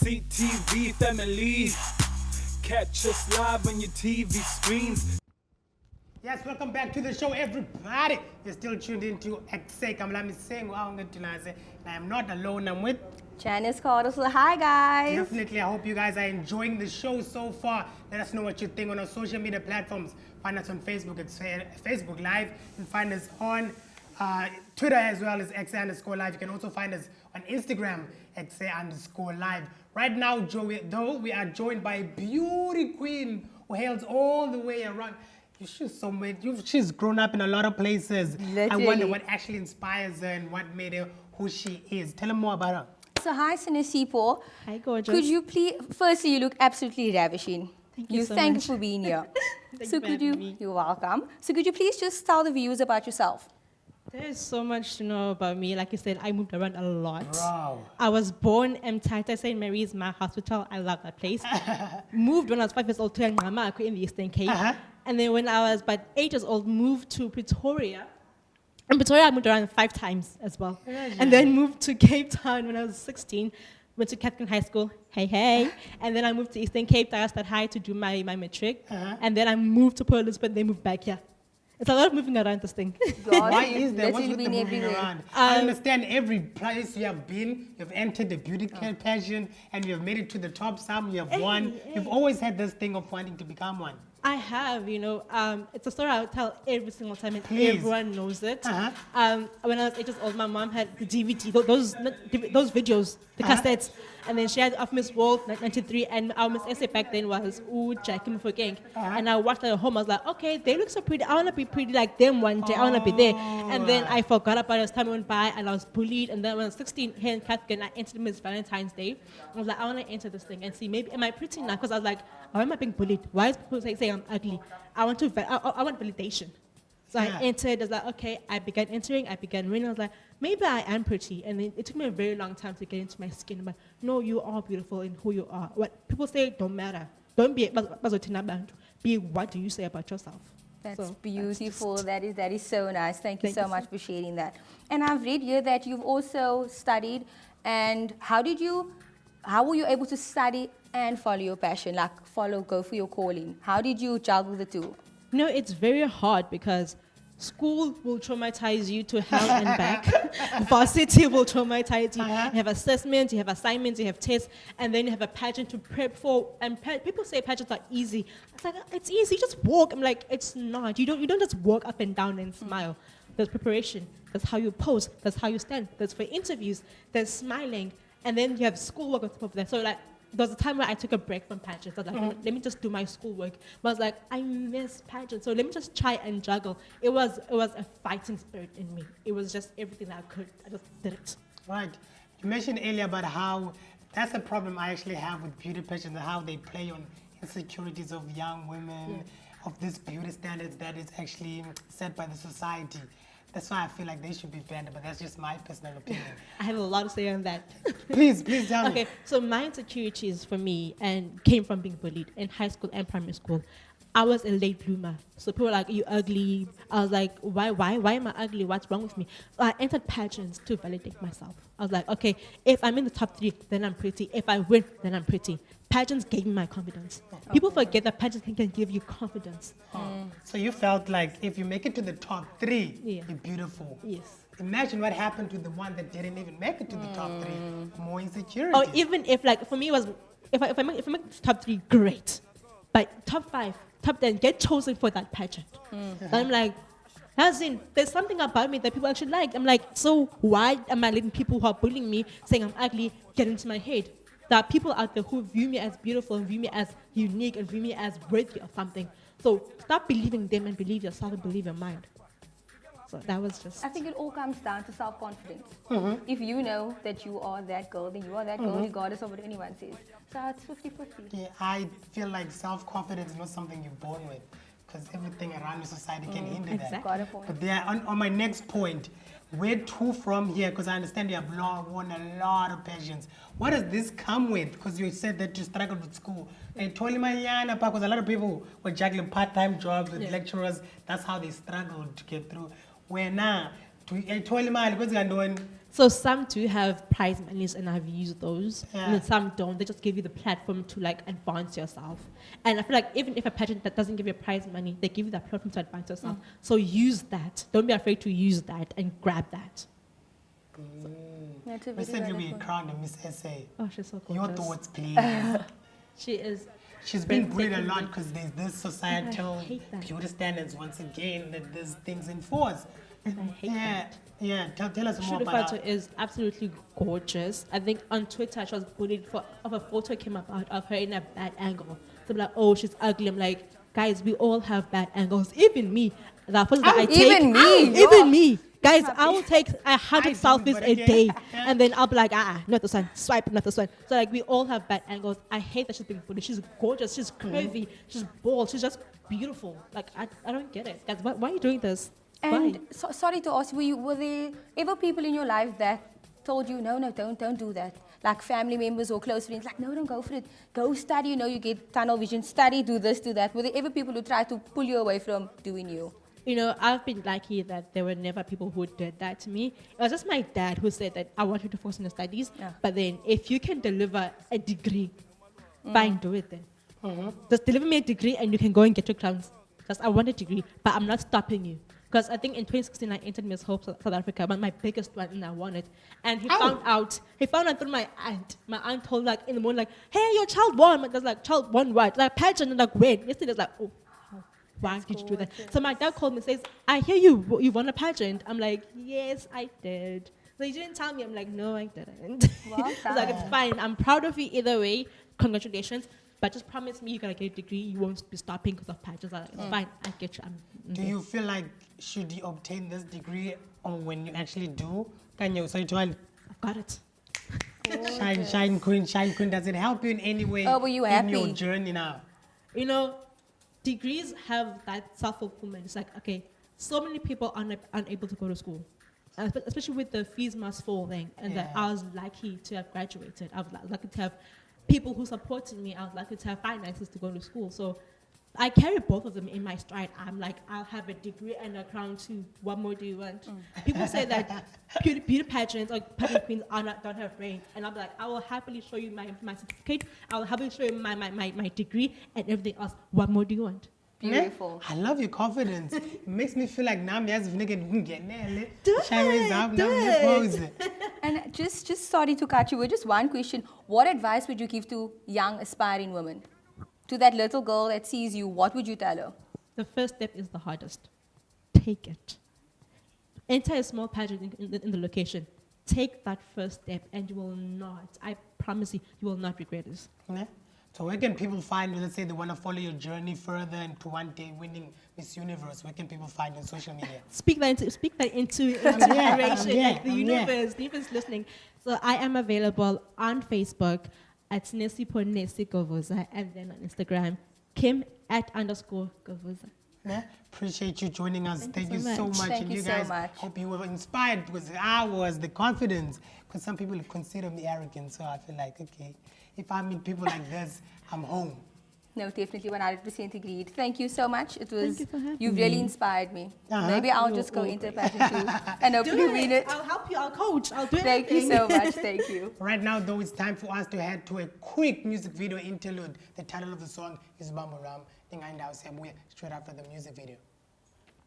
CTV family. Catch us live on your TV screens. Yes, welcome back to the show, everybody. You're still tuned into EKSE. And I am not alone. I'm with Janice Carter. So hi guys. Definitely. I hope you guys are enjoying the show so far. Let us know what you think on our social media platforms. Find us on Facebook, Facebook Live, and find us on Twitter as well as EKSE_Live. You can also find us on Instagram, EKSE_Live. Right now, though, we are joined by a beauty queen who hails all the way around. She's grown up in a lot of places. Literally. I wonder what actually inspires her and what made her who she is. Tell them more about her. So hi Sinesipho. Hi, gorgeous. Could you please, firstly, you look absolutely ravishing. Thank you so Thank much. you for being here. Thank So you for could you, having me. you're welcome. So could you please just tell the viewers about yourself? There's so much to know about me. Like you said, I moved around a lot. Wow. I was born in Tata St. Mary's, my hospital. I love that place. Moved when I was 5 years old to Ngama in the Eastern Cape. And then when I was about 8 years old, moved to Pretoria. In Pretoria, I moved around 5 times as well. And then moved to Cape Town when I was 16. Went to Catholic High School, hey. And then I moved to Eastern Cape, Diastat High to do my matric. And then I moved to Port Elizabeth, then moved back here. It's a lot of moving around this thing. God, Why is that? What's literally with the been moving everywhere. around? I understand every place you have been, you've entered the beauty pageant and you've made it to the top. Some you have won. You've always had this thing of wanting to become one. I have, it's a story I would tell every single time, and Please. everyone knows it. When I was 8 years old, my mom had the DVD, those videos, the cassettes, and then she had of Miss World 93, and our Miss EKSE back then was Jackie Mufokeng. And I watched that at home. I was like, okay, they look so pretty. I want to be pretty like them one day. I want to be there. And then I forgot about it as time went by, and I was bullied. And then when I was 16 here in Catholic, I entered Miss Valentine's Day. I was like, I want to enter this thing and see, maybe am I pretty now? Because I was like, why am I being bullied? Why is people saying I'm ugly? I want validation. So I entered. I was like, okay. I began entering. I began winning. I was like, maybe I am pretty. And then it took me a very long time to get into my skin. But no, you are beautiful in who you are. What people say don't matter. Don't be what do you say about yourself? That's So, beautiful. That is so nice. Thank you so much for sharing that. And I've read here that you've also studied. And how were you able to study and follow your passion, like go for your calling? How did you juggle the two? No, it's very hard because school will traumatize you to hell and back. Varsity will traumatize you. You have assessments, you have assignments, you have tests, and then you have a pageant to prep for. And people say pageants are easy. It's like, it's easy, just walk. I'm like, it's not. You don't just walk up and down and smile. There's preparation. That's how you pose. That's how you stand. That's for interviews. There's smiling. And then you have schoolwork on top of that. So like, there was a time where I took a break from pageants. I was like, let me just do my schoolwork. But I was like, I miss pageants, so let me just try and juggle. It was a fighting spirit in me. It was just everything that I could. I just did it. Right. You mentioned earlier about how that's a problem I actually have with beauty pageants and how they play on insecurities of young women, of this beauty standards that is actually set by the society. That's why I feel like they should be banned, but that's just my personal opinion. I have a lot to say on that. Please tell me. Okay, so my insecurities for me and came from being bullied in high school and primary school. I was a late bloomer. So people were like, are you ugly? I was like, why am I ugly? What's wrong with me? So I entered pageants to validate myself. I was like, okay, if I'm in the top 3, then I'm pretty. If I win, then I'm pretty. Pageants gave me my confidence. People forget that pageants can give you confidence. So you felt like if you make it to the top 3, Yeah. you're beautiful. Yes. Imagine what happened to the one that didn't even make it to the top 3. More insecurity. Or even if, like, for me, it was, if I make top 3, great. But top 5, top 10, get chosen for that pageant. And I'm like, there's something about me that people actually like. I'm like, so why am I letting people who are bullying me, saying I'm ugly, get into my head? There are people out there who view me as beautiful and view me as unique and view me as worthy of something. So stop believing them and believe yourself and believe your mind. So that was just... I think it all comes down to self-confidence. If you know that you are that girl, then you are that girl regardless of what anyone says. So it's 50-50. Yeah, I feel like self-confidence is not something you're born with because everything around your society can hinder that. Got a point. But there, on my next point, where to from here? Because I understand you have won a lot of pageants. What does this come with? Because you said that you struggled with school. And because a lot of people were juggling part-time jobs with lecturers. That's how they struggled to get through. Where now, So some do have prize monies, and I've used those, and then some don't. They just give you the platform to like advance yourself. And I feel like even if a pageant that doesn't give you prize money, they give you that platform to advance yourself. So use that. Don't be afraid to use that and grab that. That's a very Recently, we valid point. crowned a Miss SA. Oh, she's so Your gorgeous. thoughts, please. She is. She's been bullied a breathtaking. lot because there's this societal I hate that. beauty standards once again that there's things enforced. And I hate that. Yeah. Tell us more about Sinesipho is absolutely gorgeous. I think on Twitter she was bullied for of a photo came about of her in a bad angle. So like, oh, she's ugly. I'm like, guys, we all have bad angles. Even me. The photos that I take. even me. Even me. Guys, I will take 100 don't, selfies but a okay. day, and then I'll be like, not this one, swipe, not this one. So like, we all have bad angles. I hate that she's being bullied. She's gorgeous. She's curvy. She's bold. She's just beautiful. Like, I don't get it. Guys, why are you doing this? Why? And sorry to ask, were there ever people in your life that told you, no, don't do that? Like family members or close friends, like, no, don't go for it. Go study, you get tunnel vision, study, do this, do that. Were there ever people who tried to pull you away from doing you? I've been lucky that there were never people who did that to me. It was just my dad who said that I want you to focus on your studies. Yeah. But then if you can deliver a degree, fine, do it then. Just deliver me a degree and you can go and get your crowns. Just, I want a degree, but I'm not stopping you. Because I think in 2016 I entered Miss Hope South Africa, but my biggest one, and I won it. And he found out through my aunt. My aunt told like in the morning, like, hey, your child won. There's like, child won what? Like pageant, and like, when? Yesterday was like, oh, why did you do that? So my dad called me and says, I hear you won a pageant. I'm like, yes, I did. So he didn't tell me. I'm like, no, I didn't. Well He's like, it's fine. I'm proud of you either way. Congratulations. But just promise me you're going to get a degree. You won't be stopping because of pageants. I'm like, it's fine. I get you. Do you feel like should you obtain this degree or when you actually do? Can you say to I've got it. shine queen, does it help you in any way Oh, were you in your happy? journey now? Degrees have that self-fulfillment. It's like, okay, so many people are unable to go to school. Especially with the fees must fall thing. And that I was lucky to have graduated. I was lucky to have people who supported me. I was lucky to have finances to go to school. So I carry both of them in my stride. I'm like, I'll have a degree and a crown too. What more do you want? People say that beauty pageants or pageant queens don't have brains. And I'm like, I will happily show you my certificate. I'll happily show you my degree and everything else. What more do you want? Beautiful. I love your confidence. It makes me feel like now I'm just And just sorry to cut you, but just one question. What advice would you give to young aspiring women? To that little girl that sees you, what would you tell her? The first step is the hardest. Take it. Enter a small pageant in the location. Take that first step and you will not, I promise you, you will not regret this. Yeah. So where can people find you? Let's say they want to follow your journey further and to one day winning Miss Universe. Where can people find you on social media? Speak that into inspiration, like the I'm universe listening. So I am available on Facebook at Sinesipho Govuza, and then on Instagram, Kim@_Govuza. Yeah. Appreciate you joining us. Thank you so so much. much. Thank And you you so guys, much. hope you were inspired because I was the confidence. Because some people consider me arrogant. So I feel like, okay, if I meet people like this, I'm home. No, definitely 100% agreed. Thank you so much. It was, you for having you've really inspired me. Uh-huh. Maybe I'll just go into pageant too and hopefully win it. I'll help you. I'll coach. I'll do it. Thank you so much. Thank you. Right now, though, it's time for us to head to a quick music video interlude. The title of the song is Bamba Ram. Straight after the music video.